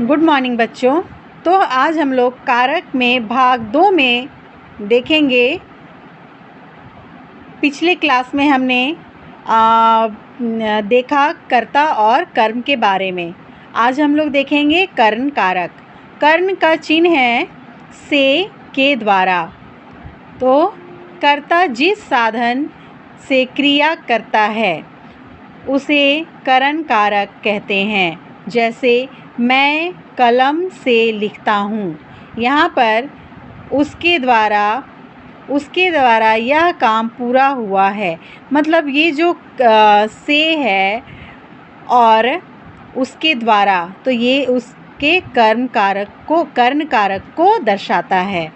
Good morning बच्चों। तो आज हम लोग कारक में भाग 2 में देखेंगे। पिछले क्लास में हमने देखा कर्ता और कर्म के बारे में। आज हम लोग देखेंगे कर्ण कारक। कर्ण का चिन्ह है से के द्वारा। तो कर्ता जिस साधन से क्रिया करता है उसे कर्ण कारक कहते हैं। जैसे मैं कलम से लिखता हूँ, यहाँ पर उसके द्वारा यह काम पूरा हुआ है। मतलब ये जो से है और उसके द्वारा, तो ये उसके कर्ण कारक को दर्शाता है।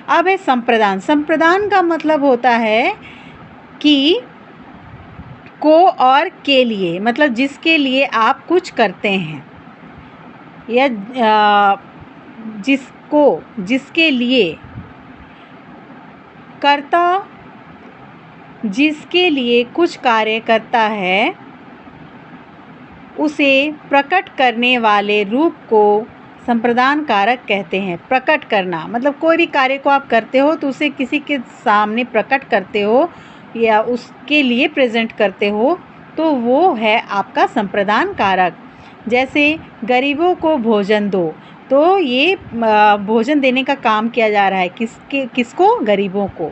अब है संप्रदान। संप्रदान का मतलब होता है कि को और के लिए, मतलब जिसके लिए आप कुछ करते हैं या जिसके लिए कर्ता जिसके लिए कुछ कार्य करता है उसे प्रकट करने वाले रूप को संप्रदान कारक कहते हैं। प्रकट करना मतलब कोई भी कार्य को आप करते हो तो उसे किसी के सामने प्रकट करते हो या उसके लिए प्रेजेंट करते हो, तो वो है आपका संप्रदान कारक। जैसे गरीबों को भोजन दो, तो ये भोजन देने का काम किया जा रहा है किसको? गरीबों को।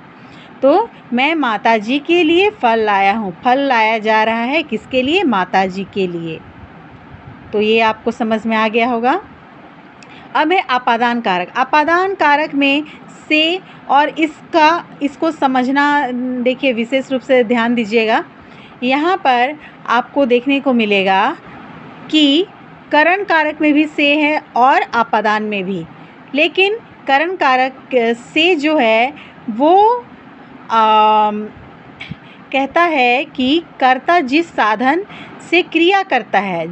तो मैं माताजी के लिए फल लाया हूँ, फल लाया जा रहा है किसके लिए? माताजी के लिए। तो ये आपको समझ में आ गया होगा। अब है अपादान कारक। अपादान कारक में से और इसको समझना, देखिए विशेष रूप से ध्यान दीजिएगा। यहाँ पर आपको देखने को मिलेगा कि कर्ण कारक में भी से है और अपादान में भी, लेकिन कर्ण कारक से जो है वो कहता है कि कर्ता जिस साधन से क्रिया करता है,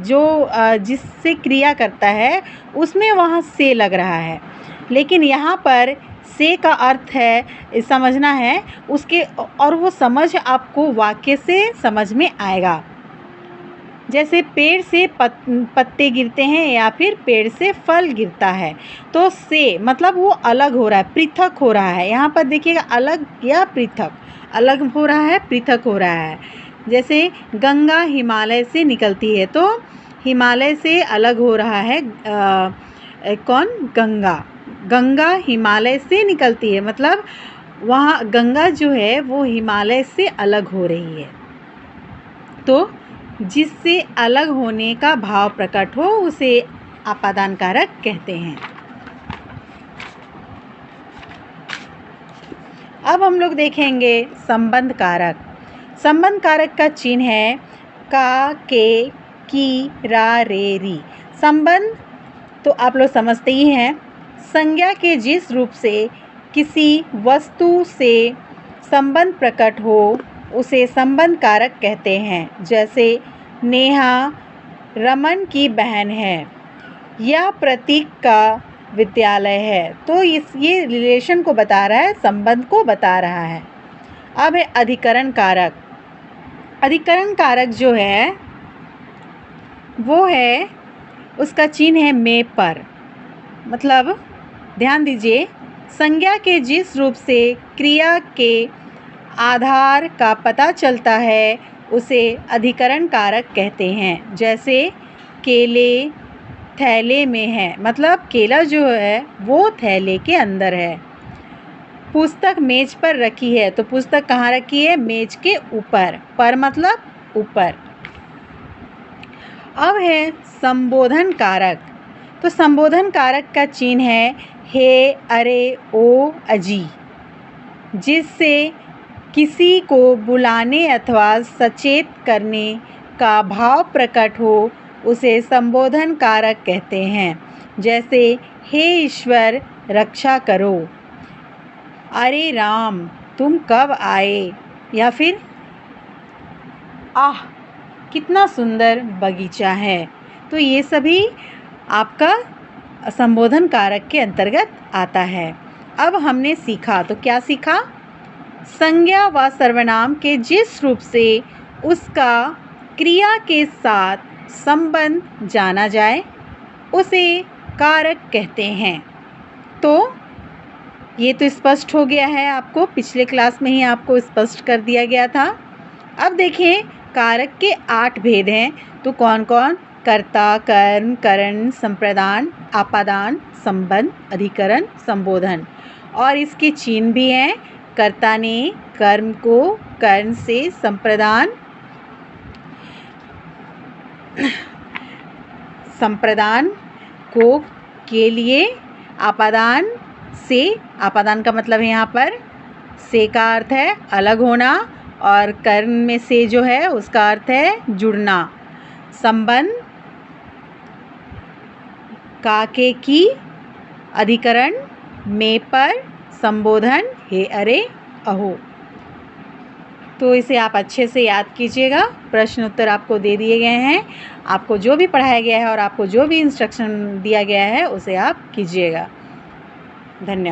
जिससे क्रिया करता है उसमें वहाँ से लग रहा है। लेकिन यहाँ पर से का अर्थ है समझना है उसके, और वो समझ आपको वाक्य से समझ में आएगा। जैसे पेड़ से पत्ते गिरते हैं या फिर पेड़ से फल गिरता है, तो से मतलब वो अलग हो रहा है, पृथक हो रहा है। यहाँ पर देखिएगा अलग या पृथक, अलग हो रहा है, पृथक हो रहा है। जैसे गंगा हिमालय से निकलती है, तो हिमालय से अलग हो रहा है कौन? गंगा हिमालय से निकलती है, मतलब वहाँ गंगा जो है वो हिमालय से अलग हो रही है। तो जिससे अलग होने का भाव प्रकट हो उसे अपादान कारक कहते हैं। अब हम लोग देखेंगे संबंध कारक। संबंध कारक का चिन्ह है का, के, की, रा, रे, री। संबंध तो आप लोग समझते ही हैं। संज्ञा के जिस रूप से किसी वस्तु से संबंध प्रकट हो उसे संबंध कारक कहते हैं। जैसे नेहा रमन की बहन है, यह प्रतीक का विद्यालय है। तो ये रिलेशन को बता रहा है, संबंध को बता रहा है। अब है अधिकरण कारक। अधिकरण कारक जो है वो है, उसका चिन्ह है में पर। मतलब ध्यान दीजिए, संज्ञा के जिस रूप से क्रिया के आधार का पता चलता है उसे अधिकरण कारक कहते हैं। जैसे केले थैले में है, मतलब केला जो है वो थैले के अंदर है। पुस्तक मेज पर रखी है, तो पुस्तक कहाँ रखी है? मेज के ऊपर। पर मतलब ऊपर। अब है संबोधन कारक। तो संबोधन कारक का चिन्ह है हे, अरे, ओ, अजी। जिससे किसी को बुलाने अथवा सचेत करने का भाव प्रकट हो उसे संबोधन कारक कहते हैं। जैसे हे ईश्वर रक्षा करो, अरे राम तुम कब आए, या फिर आह कितना सुंदर बगीचा है। तो ये सभी आपका संबोधन कारक के अंतर्गत आता है। अब हमने सीखा, तो क्या सीखा? संज्ञा व सर्वनाम के जिस रूप से उसका क्रिया के साथ संबंध जाना जाए उसे कारक कहते हैं। तो ये तो स्पष्ट हो गया है आपको, पिछले क्लास में ही आपको स्पष्ट कर दिया गया था। अब देखें कारक के 8 भेद हैं, तो कौन कौन? कर्ता, कर्म, करण, संप्रदान, आपादान, संबंध, अधिकरण, संबोधन। और इसके चिन्ह भी हैं। कर्ता ने कर्म को कर्ण से संप्रदान को के लिए, आपादान से, आपादान का मतलब है यहाँ पर से का अर्थ है अलग होना, और कर्म में से जो है उसका अर्थ है जुड़ना। संबंध का के की, अधिकरण में पर, संबोधन हे अरे अहो। तो इसे आप अच्छे से याद कीजिएगा। प्रश्न उत्तर आपको दे दिए गए हैं। आपको जो भी पढ़ाया गया है और आपको जो भी इंस्ट्रक्शन दिया गया है उसे आप कीजिएगा। धन्यवाद।